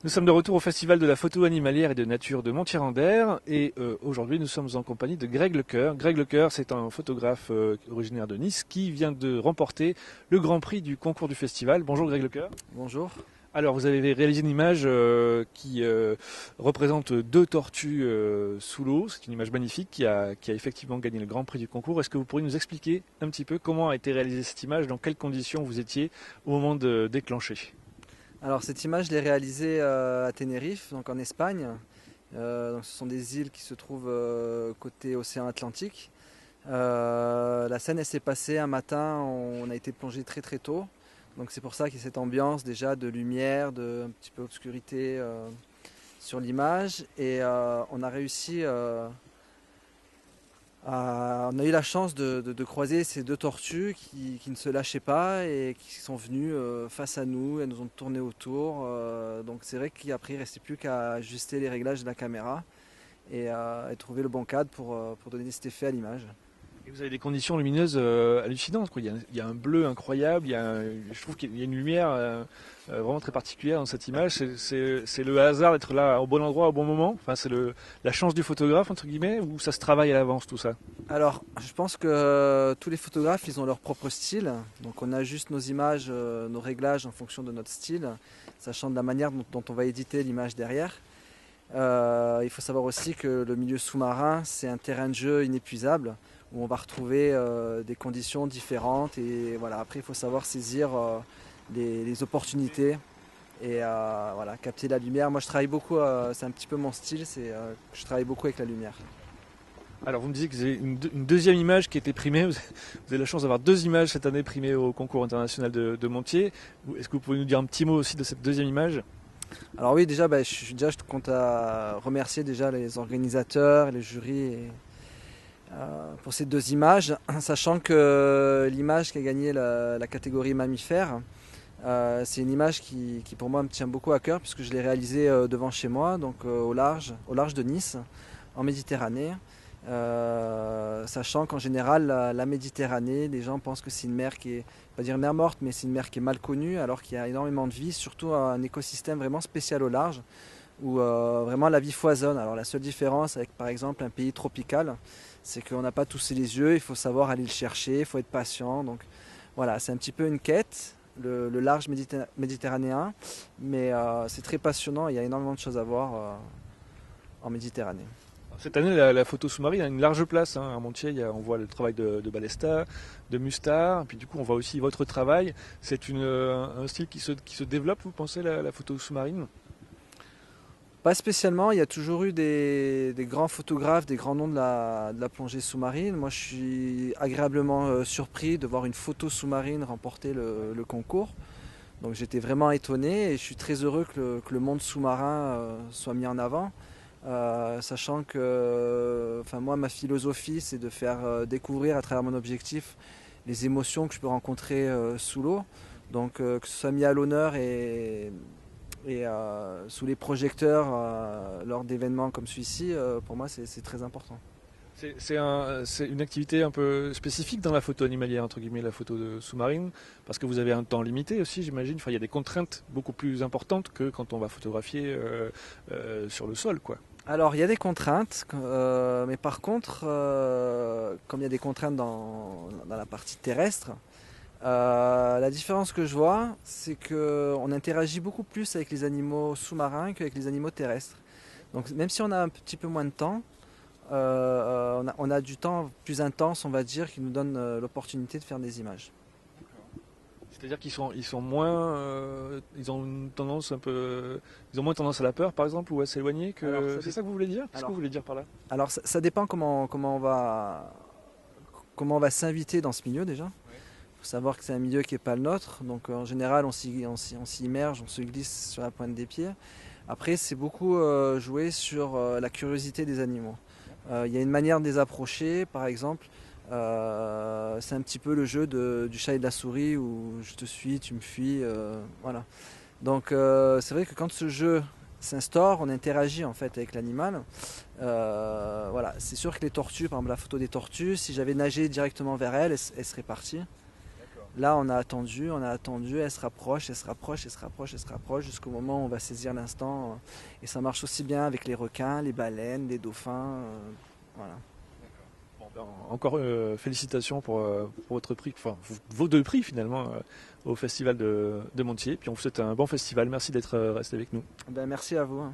Nous sommes de retour au Festival de la photo animalière et de nature de Montier-en-Der et aujourd'hui nous sommes en compagnie de Greg Lecoeur. Greg Lecoeur, c'est un photographe originaire de Nice qui vient de remporter le Grand Prix du concours du festival. Bonjour Greg Lecoeur. Bonjour. Alors vous avez réalisé une image qui représente deux tortues sous l'eau. C'est une image magnifique qui a effectivement gagné le Grand Prix du concours. Est-ce que vous pourriez nous expliquer un petit peu comment a été réalisée cette image, dans quelles conditions vous étiez au moment de déclencher? Alors cette image, je l'ai réalisée à Tenerife, donc en Espagne. Donc ce sont des îles qui se trouvent côté océan Atlantique. La scène, elle s'est passée un matin, on a été plongé très très tôt. Donc c'est pour ça qu'il y a cette ambiance déjà de lumière, de un petit peu obscurité sur l'image. Et on a réussi on a eu la chance de croiser ces deux tortues qui ne se lâchaient pas et qui sont venues face à nous. Elles nous ont tourné autour. Donc c'est vrai qu'après il ne restait plus qu'à ajuster les réglages de la caméra et trouver le bon cadre pour donner cet effet à l'image. Et vous avez des conditions lumineuses hallucinantes, quoi. Il y a un bleu incroyable, je trouve qu'il y a une lumière vraiment très particulière dans cette image. C'est le hasard d'être là au bon endroit au bon moment. Enfin, c'est la chance du photographe, entre guillemets, ou ça se travaille à l'avance tout ça? Alors je pense que tous les photographes ils ont leur propre style. Donc on ajuste nos images, nos réglages en fonction de notre style, sachant de la manière dont on va éditer l'image derrière. Il faut savoir aussi que le milieu sous-marin, c'est un terrain de jeu inépuisable où on va retrouver des conditions différentes et voilà, après il faut savoir saisir les opportunités et voilà, capter la lumière. Moi je travaille beaucoup, c'est un petit peu mon style, je travaille beaucoup avec la lumière. Alors vous me disiez que vous avez une deuxième image qui a été primée. Vous avez la chance d'avoir deux images cette année primées au concours international de Montier. Est-ce que vous pouvez nous dire un petit mot aussi de cette deuxième image? Alors oui, déjà, je compte à remercier déjà les organisateurs, les jurys pour ces deux images, sachant que l'image qui a gagné la catégorie mammifère, c'est une image qui pour moi me tient beaucoup à cœur puisque je l'ai réalisée devant chez moi, donc au large de Nice, en Méditerranée. Sachant qu'en général, la Méditerranée, les gens pensent que c'est une mer qui est, pas dire une mer morte, mais c'est une mer qui est mal connue, alors qu'il y a énormément de vie, surtout un écosystème vraiment spécial au large, où vraiment la vie foisonne. Alors la seule différence avec par exemple un pays tropical, c'est qu'on n'a pas tous les yeux, il faut savoir aller le chercher, il faut être patient. Donc voilà, c'est un petit peu une quête, le large méditerranéen, mais c'est très passionnant, il y a énormément de choses à voir en Méditerranée. Cette année, la photo sous-marine a une large place hein. À Montier, on voit le travail de Balesta, de Mustard, et puis du coup on voit aussi votre travail. C'est un style qui se développe, vous pensez, la photo sous-marine? Pas spécialement, il y a toujours eu des grands photographes, des grands noms de la plongée sous-marine. Moi je suis agréablement surpris de voir une photo sous-marine remporter le concours. Donc j'étais vraiment étonné et je suis très heureux que le monde sous-marin soit mis en avant. Sachant que enfin, moi ma philosophie c'est de faire découvrir à travers mon objectif les émotions que je peux rencontrer sous l'eau. Donc que ce soit mis à l'honneur et sous les projecteurs lors d'événements comme celui-ci, pour moi c'est très important. C'est une activité un peu spécifique dans la photo animalière, entre guillemets, la photo sous-marine, parce que vous avez un temps limité aussi, j'imagine. Enfin, il y a des contraintes beaucoup plus importantes que quand on va photographier sur le sol, quoi. Alors il y a des contraintes, mais par contre, comme il y a des contraintes dans la partie terrestre, la différence que je vois, c'est qu'on interagit beaucoup plus avec les animaux sous-marins qu'avec les animaux terrestres. Donc même si on a un petit peu moins de temps, on a du temps plus intense, on va dire, qui nous donne l'opportunité de faire des images. C'est-à-dire qu'ils sont moins, ils ont une tendance un peu, ils ont moins tendance à la peur, par exemple, ou à s'éloigner c'est ça que vous voulez dire? Qu'est-ce que Alors, vous voulez dire par là? alors ça dépend comment on va s'inviter dans ce milieu déjà. Il faut savoir que c'est un milieu qui n'est pas le nôtre, donc en général on s'y immerge, on se glisse sur la pointe des pieds. Après c'est beaucoup joué sur la curiosité des animaux. Il y a une manière de les approcher, par exemple, c'est un petit peu le jeu du chat et de la souris où je te suis, tu me fuis, voilà. Donc c'est vrai que quand ce jeu s'instaure, on interagit en fait avec l'animal. Voilà, c'est sûr que les tortues, par exemple la photo des tortues, si j'avais nagé directement vers elles, elles seraient parties. Là, on a attendu, elle se rapproche, elle se rapproche, elle se rapproche, elle se rapproche, jusqu'au moment où on va saisir l'instant. Et ça marche aussi bien avec les requins, les baleines, les dauphins. Voilà. Bon, ben, encore félicitations pour votre prix, enfin vos deux prix finalement au festival de Montier. Puis on vous souhaite un bon festival. Merci d'être resté avec nous. Ben, merci à vous, hein.